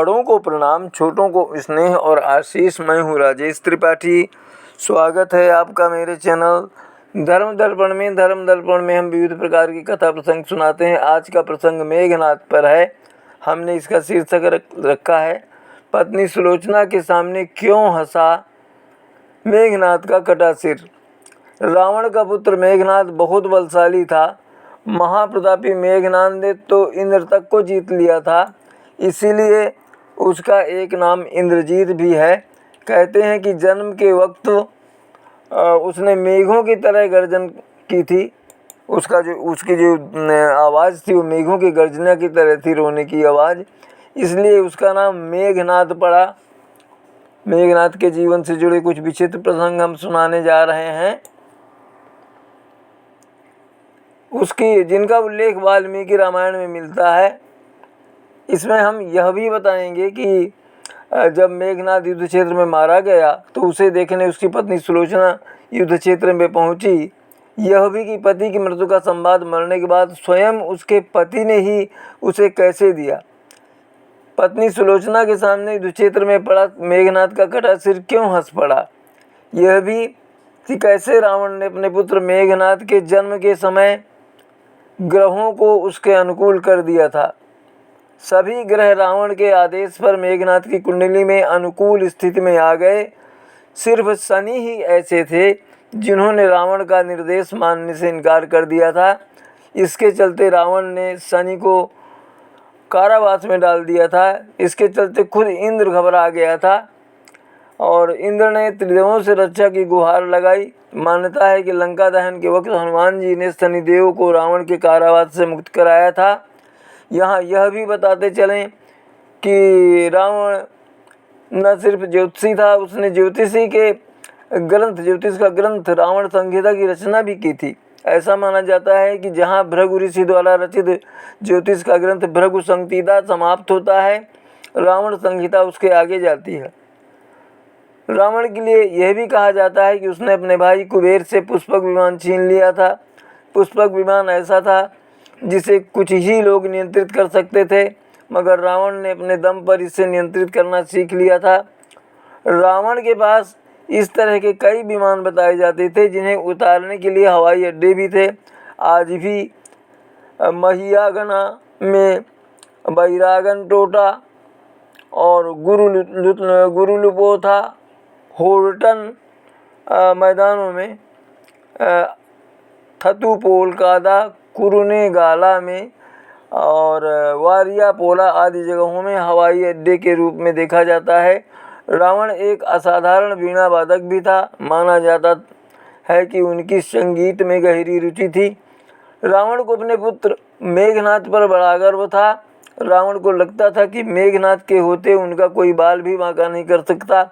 बड़ों को प्रणाम, छोटों को स्नेह और आशीष। मैं हूँ राजेश त्रिपाठी। स्वागत है आपका मेरे चैनल धर्म दर्पण में। धर्म दर्पण में हम विविध प्रकार की कथा प्रसंग सुनाते हैं। आज का प्रसंग मेघनाद पर है। हमने इसका शीर्षक रखा है, पत्नी सुलोचना के सामने क्यों हंसा मेघनाद का कटा सिर। रावण का पुत्र मेघनाद बहुत बलशाली था। महाप्रतापी मेघनाद ने तो इंद्र तक को जीत लिया था, इसीलिए उसका एक नाम इंद्रजीत भी है। कहते हैं कि जन्म के वक्त उसने मेघों की तरह गर्जन की थी। उसकी जो आवाज़ थी वो मेघों की गर्जना की तरह थी, रोने की आवाज़, इसलिए उसका नाम मेघनाद पड़ा। मेघनाद के जीवन से जुड़े कुछ विचित्र प्रसंग हम सुनाने जा रहे हैं, जिनका उल्लेख वाल्मीकि रामायण में मिलता है। इसमें हम यह भी बताएंगे कि जब मेघनाद युद्ध क्षेत्र में मारा गया तो उसे देखने उसकी पत्नी सुलोचना युद्ध क्षेत्र में पहुंची। यह भी कि पति की मृत्यु का संवाद मरने के बाद स्वयं उसके पति ने ही उसे कैसे दिया। पत्नी सुलोचना के सामने युद्ध क्षेत्र में पड़ा मेघनाद का कटा सिर क्यों हंस पड़ा। यह भी कि कैसे रावण ने अपने पुत्र मेघनाद के जन्म के समय ग्रहों को उसके अनुकूल कर दिया था। सभी ग्रह रावण के आदेश पर मेघनाद की कुंडली में अनुकूल स्थिति में आ गए। सिर्फ शनि ही ऐसे थे जिन्होंने रावण का निर्देश मानने से इनकार कर दिया था। इसके चलते रावण ने शनि को कारावास में डाल दिया था। इसके चलते खुद इंद्र घबरा गया था और इंद्र ने त्रिदेवों से रक्षा की गुहार लगाई। मान्यता है कि लंका दहन के वक्त हनुमान जी ने शनिदेव को रावण के कारावास से मुक्त कराया था। यहाँ यह भी बताते चलें कि रावण न सिर्फ ज्योतिषी था, उसने ज्योतिष का ग्रंथ रावण संहिता की रचना भी की थी। ऐसा माना जाता है कि जहाँ भृगु ऋषि द्वारा रचित ज्योतिष का ग्रंथ भृगु संहिता समाप्त होता है, रावण संहिता उसके आगे जाती है। रावण के लिए यह भी कहा जाता है कि उसने अपने भाई कुबेर से पुष्पक विमान छीन लिया था। पुष्पक विमान ऐसा था जिसे कुछ ही लोग नियंत्रित कर सकते थे, मगर रावण ने अपने दम पर इसे नियंत्रित करना सीख लिया था। रावण के पास इस तरह के कई विमान बताए जाते थे जिन्हें उतारने के लिए हवाई अड्डे भी थे। आज भी महियागना में बैरागन टोटा और गुरुलुपोथा होर्टन मैदानों में थतुपोलकादा कुरुनेगाला में और वारियापोला आदि जगहों में हवाई अड्डे के रूप में देखा जाता है। रावण एक असाधारण वीणा वादक भी था। माना जाता है कि उनकी संगीत में गहरी रुचि थी। रावण को अपने पुत्र मेघनाद पर बड़ा गर्व था। रावण को लगता था कि मेघनाद के होते उनका कोई बाल भी बांका नहीं कर सकता।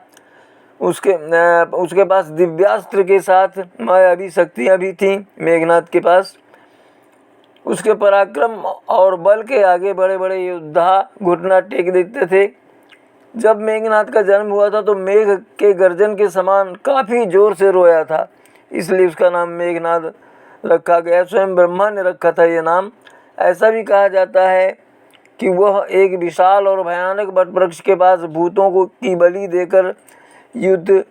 उसके पास दिव्यास्त्र के साथ मायावी शक्तियाँ भी थीं। मेघनाद के पास उसके पराक्रम और बल के आगे बड़े बड़े योद्धा घुटना टेक देते थे। जब मेघनाद का जन्म हुआ था तो मेघ के गर्जन के समान काफ़ी जोर से रोया था, इसलिए उसका नाम मेघनाद रखा गया। स्वयं ब्रह्मा ने रखा था ये नाम। ऐसा भी कहा जाता है कि वह एक विशाल और भयानक वटवृक्ष के पास भूतों को की बलि देकर युद्ध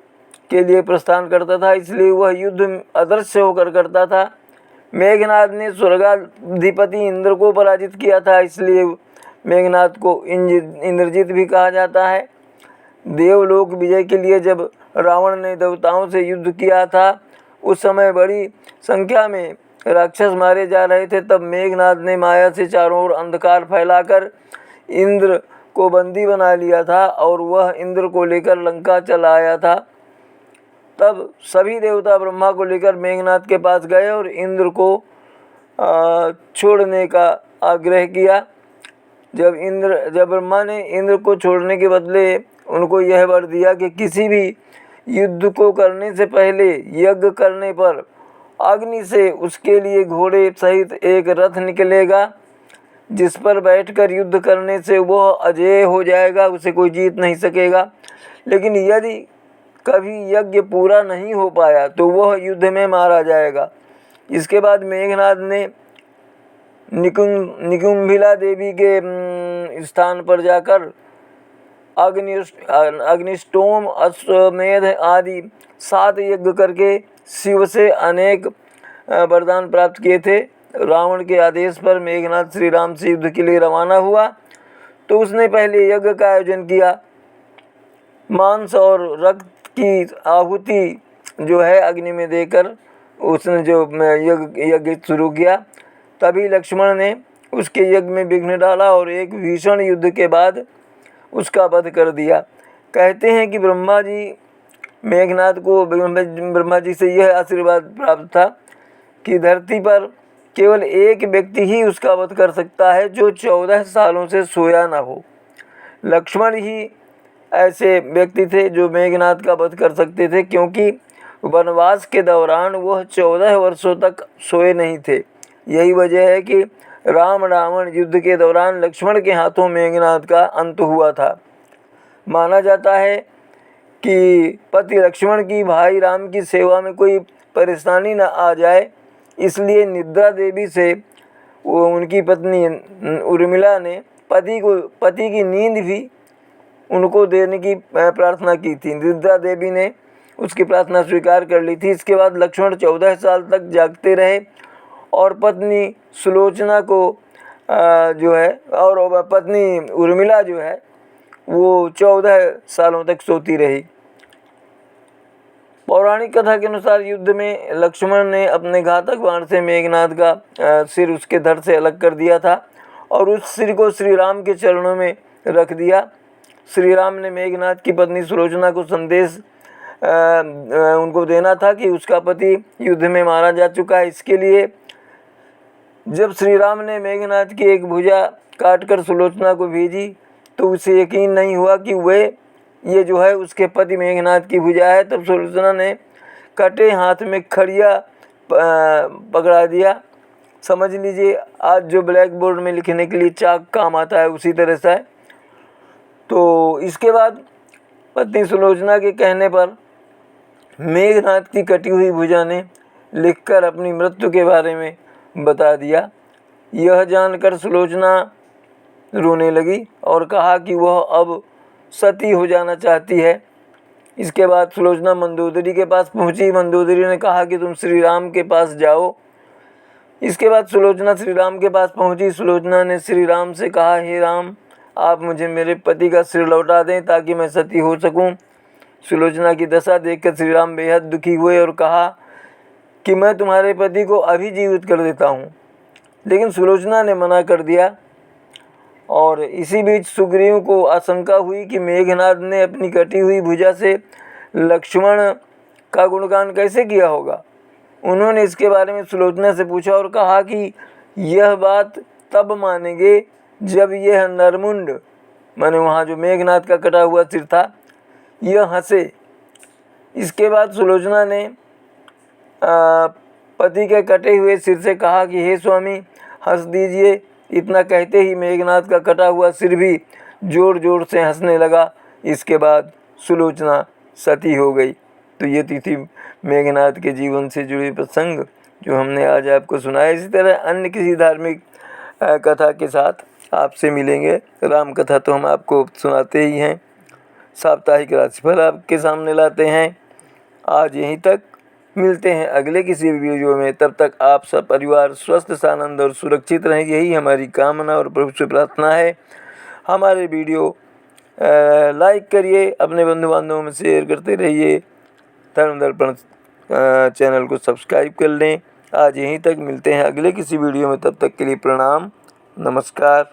के लिए प्रस्थान करता था, इसलिए वह युद्ध अदृश्य होकर करता था। मेघनाद ने स्वर्गाधिपति इंद्र को पराजित किया था, इसलिए मेघनाद को इंद्रजीत भी कहा जाता है। देवलोक विजय के लिए जब रावण ने देवताओं से युद्ध किया था, उस समय बड़ी संख्या में राक्षस मारे जा रहे थे। तब मेघनाद ने माया से चारों ओर अंधकार फैलाकर इंद्र को बंदी बना लिया था और वह इंद्र को लेकर लंका चला आया था। तब सभी देवता ब्रह्मा को लेकर मेघनाद के पास गए और इंद्र को छोड़ने का आग्रह किया। जब ब्रह्मा ने इंद्र को छोड़ने के बदले उनको यह वर दिया कि किसी भी युद्ध को करने से पहले यज्ञ करने पर अग्नि से उसके लिए घोड़े सहित एक रथ निकलेगा, जिस पर बैठकर युद्ध करने से वह अजेय हो जाएगा, उसे कोई जीत नहीं सकेगा। लेकिन यदि कभी यज्ञ पूरा नहीं हो पाया तो वह युद्ध में मारा जाएगा। इसके बाद मेघनाद ने निकुंभिला देवी के स्थान पर जाकर अग्निष्टोम, अश्वमेध आदि 7 यज्ञ करके शिव से अनेक वरदान प्राप्त किए थे। रावण के आदेश पर मेघनाद श्री राम से युद्ध के लिए रवाना हुआ तो उसने पहले यज्ञ का आयोजन किया। मांस और रक्त की आहुति जो है अग्नि में देकर उसने जो यज्ञ शुरू किया। तभी लक्ष्मण ने उसके यज्ञ में विघ्न डाला और एक भीषण युद्ध के बाद उसका वध कर दिया। कहते हैं कि ब्रह्मा जी मेघनाद को ब्रह्मा जी से यह आशीर्वाद प्राप्त था कि धरती पर केवल एक व्यक्ति ही उसका वध कर सकता है जो 14 सालों से सोया न हो। लक्ष्मण ही ऐसे व्यक्ति थे जो मेघनाद का वध कर सकते थे, क्योंकि वनवास के दौरान वह 14 वर्षों तक सोए नहीं थे। यही वजह है कि राम रावण युद्ध के दौरान लक्ष्मण के हाथों मेघनाद का अंत हुआ था। माना जाता है कि पति लक्ष्मण की भाई राम की सेवा में कोई परेशानी न आ जाए, इसलिए निद्रा देवी से वो उनकी पत्नी उर्मिला ने पति की नींद भी उनको देने की प्रार्थना की थी। निद्रा देवी ने उसकी प्रार्थना स्वीकार कर ली थी। इसके बाद लक्ष्मण 14 साल तक जागते रहे और पत्नी सुलोचना को जो है और पत्नी उर्मिला जो है वो 14 सालों तक सोती रही। पौराणिक कथा के अनुसार युद्ध में लक्ष्मण ने अपने घातक बाण से मेघनाद का सिर उसके धड़ से अलग कर दिया था और उस सिर को श्री राम के चरणों में रख दिया। श्री राम ने मेघनाद की पत्नी सुलोचना को संदेश उनको देना था कि उसका पति युद्ध में मारा जा चुका है। इसके लिए जब श्री राम ने मेघनाद की एक भुजा काटकर सुलोचना को भेजी तो उसे यकीन नहीं हुआ कि ये जो है उसके पति मेघनाद की भुजा है। तब सुलोचना ने कटे हाथ में खड़िया पकड़ा दिया। समझ लीजिए आज जो ब्लैक बोर्ड में लिखने के लिए चाक काम आता है उसी तरह से है। तो इसके बाद पत्नी सुलोचना के कहने पर मेघनाद की कटी हुई भुजा ने लिखकर अपनी मृत्यु के बारे में बता दिया। यह जानकर सुलोचना रोने लगी और कहा कि वह अब सती हो जाना चाहती है। इसके बाद सुलोचना मंदोदरी के पास पहुंची। मंदोदरी ने कहा कि तुम श्री राम के पास जाओ। इसके बाद सुलोचना श्री राम के पास पहुंची। सुलोचना ने श्री राम से कहा, हे राम, आप मुझे मेरे पति का सिर लौटा दें ताकि मैं सती हो सकूं। सुलोचना की दशा देखकर श्री राम बेहद दुखी हुए और कहा कि मैं तुम्हारे पति को अभी जीवित कर देता हूं। लेकिन सुलोचना ने मना कर दिया। और इसी बीच सुग्रीव को आशंका हुई कि मेघनाद ने अपनी कटी हुई भुजा से लक्ष्मण का गुणगान कैसे किया होगा। उन्होंने इसके बारे में सुलोचना से पूछा और कहा कि यह बात तब मानेंगे जब यह नरमुंड, माने वहाँ जो मेघनाद का कटा हुआ सिर था, यह हंसे। इसके बाद सुलोचना ने पति के कटे हुए सिर से कहा कि हे स्वामी, हंस दीजिए। इतना कहते ही मेघनाद का कटा हुआ सिर भी जोर जोर से हंसने लगा। इसके बाद सुलोचना सती हो गई। तो ये थी मेघनाद के जीवन से जुड़े प्रसंग जो हमने आज आपको सुनाया। इसी तरह अन्य किसी धार्मिक कथा के साथ आपसे मिलेंगे। राम कथा तो हम आपको सुनाते ही हैं, साप्ताहिक राशिफल आपके सामने लाते हैं। आज यहीं तक, मिलते हैं अगले किसी वीडियो में। तब तक आप सब परिवार स्वस्थ, सानंद और सुरक्षित रहें, यही हमारी कामना और प्रभु से प्रार्थना है। हमारे वीडियो लाइक करिए, अपने बंधु बांधवों में शेयर करते रहिए। धर्म दर्पण चैनल को सब्सक्राइब कर लें। आज यहीं तक, मिलते हैं अगले किसी वीडियो में। तब तक के लिए प्रणाम, नमस्कार।